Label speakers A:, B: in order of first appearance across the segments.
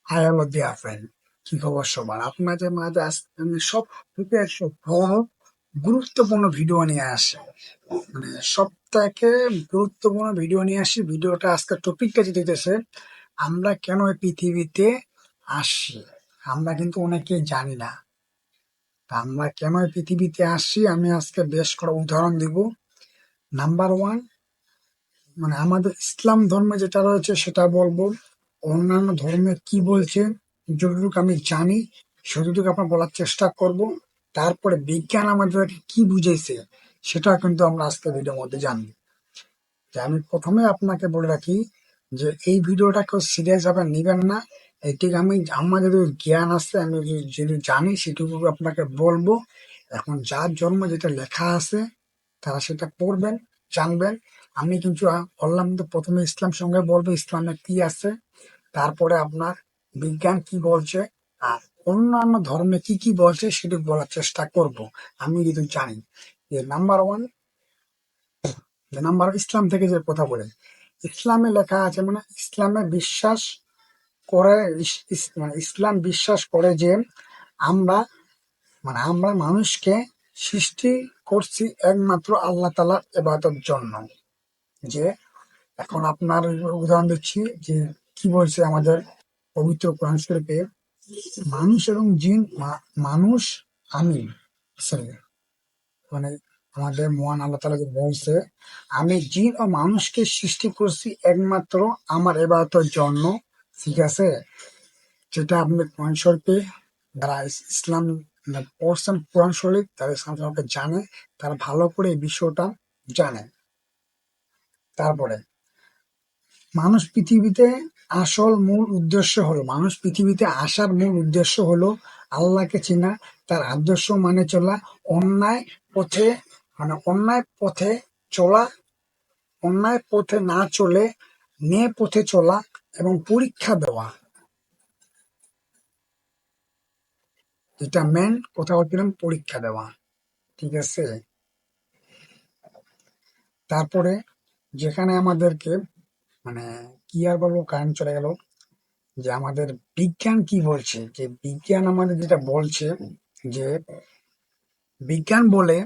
A: Hi hello dear friend, কি খবর সবার? আপনাদের মাঝে আজকে আমি সব থেকে সব গুরুত্বপূর্ণ ভিডিও নিয়ে আসি। সব থেকে গুরুত্বপূর্ণ ভিডিও নিয়ে আসি। ভিডিওটা আজকের টপিকটা যেতেছে আমরা কেন এই পৃথিবীতে আসি। আমরা কিন্তু অনেকেই জানি না তা আমরা কেন এই পৃথিবীতে আসি। আমি আজকে বেশ কটা উদাহরণ দিব। নাম্বার ওয়ান, আমাদের ইসলাম ধর্মে যেটা রয়েছে সেটা বলবো। অন্যান্য ধর্মে কি বলছে যতটুকু আমি জানি সেটুকু আপনার বলার চেষ্টা করব। তারপরে বিজ্ঞান আমাদেরকে কি বুঝেছে সেটা কিন্তু আমরা আজকে ভিডিওর মধ্যে জানবো। যে আমি প্রথমে আপনাকে বলে রাখি যে এই ভিডিওটা কেউ সিরিয়াস ভাবে নিবেন না। এটিকে আমার যদি জ্ঞান আছে, আমি যদি জানি সেটুকু আপনাকে বলবো। এখন যার জন্ম যেটা লেখা আছে তারা সেটা পড়বেন, জানবেন। আমি কিন্তু বললাম তো প্রথমে ইসলাম সঙ্গে বলবো ইসলামে কি আছে, তারপরে আপনার বিজ্ঞান কি বলছে, আর অন্যান্য ধর্মে কি কি বলছে সেটা বলার চেষ্টা করব। আমি কিন্তু জানি যে নাম্বার ওয়ান, যে নাম্বার ইসলাম থেকে যে কথা বলে ইসলামে লেখা আছে, ইসলামে বিশ্বাস করে, ইসলাম বিশ্বাস করে যে আমরা আমরা মানুষকে সৃষ্টি করছি একমাত্র আল্লাহ তাআলার ইবাদতের জন্য। যে এখন আপনার উদাহরণ দিচ্ছি যে কি বলছে আমাদের পবিত্র কোরআন শরীফে, মানুষ এবং জিন মানুষ আমি সরি মানে আমাদের মহান আল্লাহ তাআলা যে বলছে, আমি জিন ও মানুষকে সৃষ্টি করছি একমাত্র আমার ইবাদতের জন্য। ঠিক আছে? যেটা আপনি কোরআন শরীফে যারা ইসলাম পড়ছেন কোরআন শরীফ, তারা ইসলাম সম্পর্কে জানে, তারা ভালো করে এই বিষয়টা জানে। তারপরে মানুষ পৃথিবীতে মানুষ পৃথিবীতে আসার মূল উদ্দেশ্য হলো আল্লাহকে চেনা, তার আদর্শ মানে চলা, অন্যায় পথে অন্যায় পথে চলা, অন্যায় পথে না চলে ন্যায় পথে চলা এবং পরীক্ষা দেওয়া। এটা মেন কথা বলছিলাম, পরীক্ষা দেওয়া। ঠিক আছে? তারপরে যেখানে আমাদেরকে মানে কি আর বলবো, কারেন্ট চলে গেল। যে আমাদের বিজ্ঞান কি বলছে, যে বিজ্ঞান আমাদের যেটা বলছে যে বিজ্ঞান বলে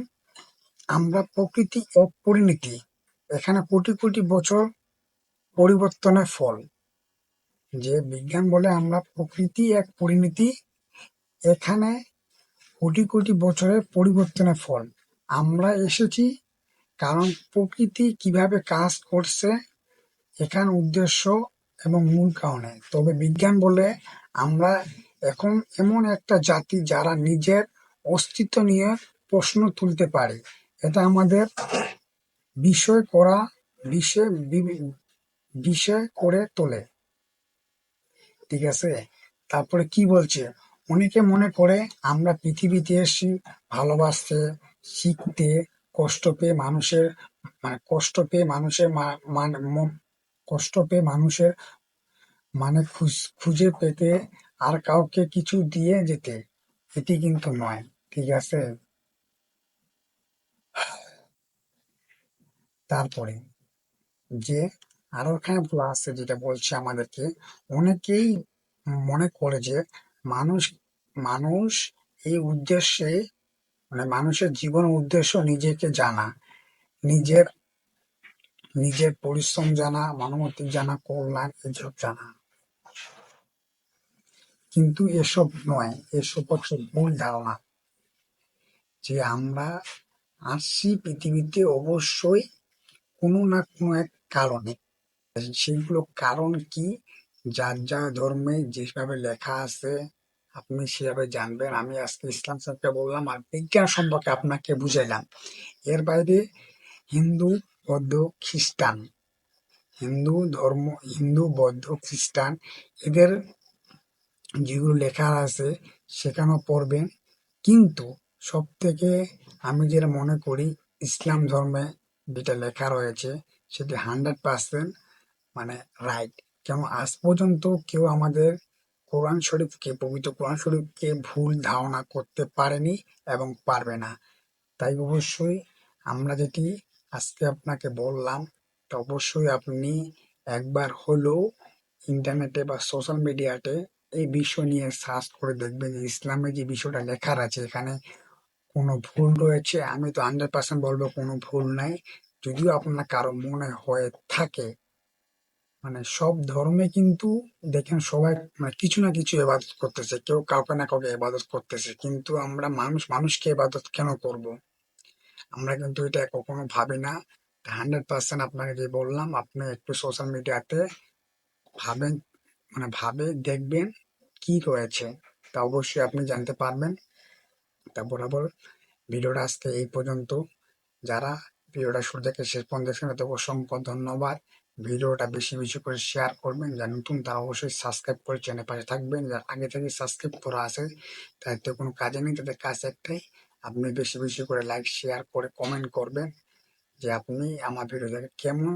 A: আমরা প্রকৃতি এক পরিণতি, এখানে কোটি কোটি বছর পরিবর্তনের ফল। যে বিজ্ঞান বলে আমরা প্রকৃতি এক পরিণতি, এখানে কোটি কোটি বছরের পরিবর্তনের ফল। আমরা এসেছি কারণ প্রকৃতি কিভাবে কাজ করছে এখানে উদ্দেশ্য এবং মূল কারণে। তবে বিজ্ঞান বলে আমরা এখন এমন একটা জাতি যারা নিজের অস্তিত্ব নিয়ে প্রশ্ন তুলতে পারে। এটা আমাদের বিষয় করা বিষয় বিষয় করে তোলে। ঠিক আছে? তারপরে কি বলছে, অনেকে মনে করে আমরা পৃথিবীতে এসেছি ভালোবাসতে, শিখতে, কষ্ট পেয়ে মানুষের কষ্ট পেয়ে মানুষের কষ্ট পেয়ে মানুষের খুঁজে পেতে আর কাউকে কিছু দিয়ে যেতে। এটি কিন্তু নয়। ঠিক আছে? তারপরে যে আরো এখানে বলা আছে, যেটা বলছে আমাদেরকে, অনেকেই মনে করে যে মানুষ মানুষ এই উদ্দেশ্যে মানুষের জীবন উদ্দেশ্য নিজেকে জানা, নিজের নিজের পরিশ্রম জানা, মানবতার জানা, কল্যাণ এসব জানা। কিন্তু এসব নয়, এসব হচ্ছে ভুল ধারণা। যে আমরা আসছি পৃথিবীতে অবশ্যই কোনো না কোনো এক কারণে। সেগুলো কারণ কি, যার যার ধর্মে যেভাবে লেখা আছে আপনি সেভাবে জানবেন। আমি আজকে ইসলাম সম্পর্কে বললাম আর বিজ্ঞান সম্পর্কে আপনাকে বুঝাইলাম। এর বাইরে হিন্দু, বৌদ্ধ, খ্রিস্টান, হিন্দু, বৌদ্ধ, খ্রিস্টান এদের যেগুলো লেখা আছে সেখানেও পড়বেন। কিন্তু সব থেকে আমি যেটা মনে করি ইসলাম ধর্মে যেটা লেখা রয়েছে সেটি 100% রাইট। কেন আজ পর্যন্ত কেউ আমাদের পবিত্র কোরআন শরীফকে ভুল ধারণা করতে পারেনি এবং পারবে না। তাই অবশ্যই আমরা যেটি আজকে আপনাকে বললাম, তা অবশ্যই আপনি একবার হলেও ইন্টারনেটে বা সোশ্যাল মিডিয়াতে এই বিষয় নিয়ে সার্চ করে দেখবেন যে ইসলামে যে বিষয়টা লেখার আছে এখানে কোনো ভুল রয়েছে। আমি তো 100% বলবো কোনো ভুল নাই। যদিও আপনার কারো মনে হয়ে থাকে, মানে সব ধর্মে কিন্তু দেখেন সবাই মানে কিছু না কিছু ইবাদত করতেছে, কেউ কাউকে না কাউকে ইবাদত করতেছে, কিন্তু আমরা মানুষ মানুষকে ইবাদত কেন করব? আমরা কিন্তু এটা কখনো ভাবি না। 100% আপনাকে যে বললাম, আপনি একটু সোশ্যাল মিডিয়াতে ভাবেন, মানে ভাবে দেখবেন কি রয়েছে, তা অবশ্যই আপনি জানতে পারবেন। তা বরাবর ভিডিওটা আজকে এই পর্যন্ত। যারা ভিডিওটা শুরু থেকে শেষ পর্যন্ত দেখছেন তাদের অসংখ্য ধন্যবাদ। ভিডিওটা বেশি বেশি করে শেয়ার করবেন, যারা নতুন তারা অবশ্যই সাবস্ক্রাইব করে চ্যানেল পাশে থাকবেন, যারা আগে থেকে সাবস্ক্রাইব করা আছে তাদের তো কোনো কাজে নেই, তাদের কাজ একটাই, আপনি বেশি বেশি করে লাইক শেয়ার করে কমেন্ট করবেন যে আপনি আমার ভিডিও দেখে কেমন,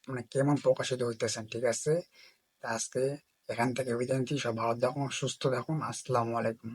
A: মানে কেমন প্রকাশিত হইতেছেন। ঠিক আছে, তা আজকে এখান থেকে বিদায় নিচ্ছি। সব ভালো থাকুন, সুস্থ থাকুন। আসসালামু আলাইকুম।